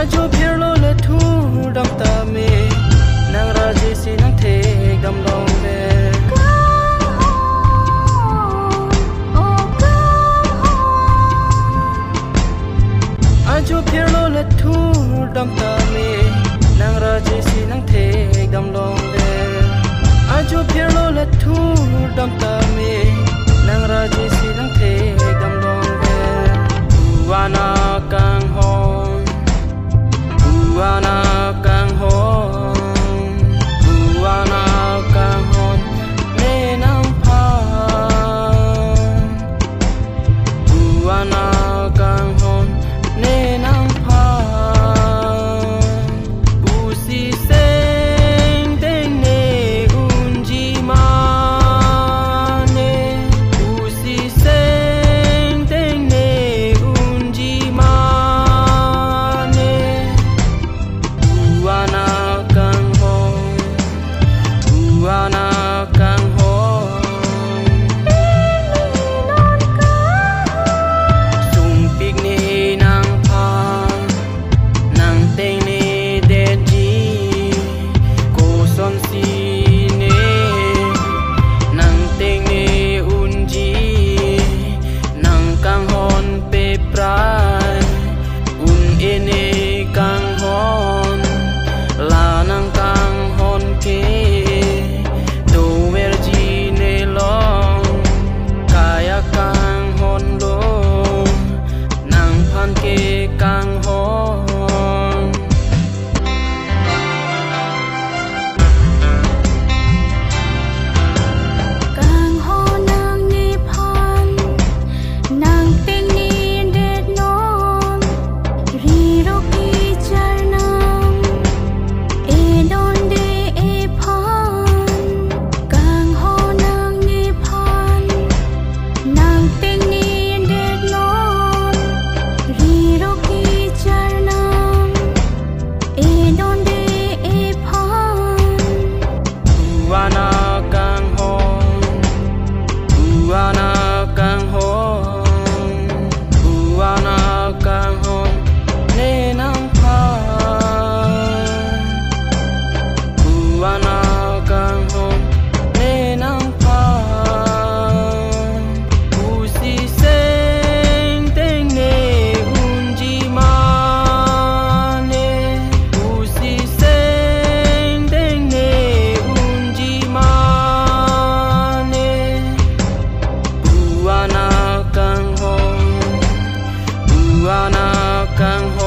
ajo phirlo le thu dam ta me nang raje si nang the dam long ve ajo phirlo le thu dam ta me nang raje si nang the dam long ve ajo phirlo le thu dam ta me nang raje si nang the dam long ve wana kang hon wana kang hon wana kang hon ne nang pha wana kang hon ne nang pha u si seng deng ne unji ma ne u si seng deng ne unji ma ne wana kang hon wana kang hon sung pik ni nang pha nang teng ni de ji ko son si ne nang teng ni un ji nang kang hon pe prai un ene kang hon la nang kang hon ke do ver ji ne long kaya kang hon lo nang phan ke kang hon Càng ho nang ni phan nang teng ni det non ri ro ki char nang e don de e phan càng ho nang ni phan nang teng ni det non ri ro ki char nang e don de e phan wana kang hon wana kang hon wana kang hon ne nang pha wana kang hon ne nang pha u si seng deng ne unji ma ne u si seng deng ne unji ma ne wana kang hon wana kang hon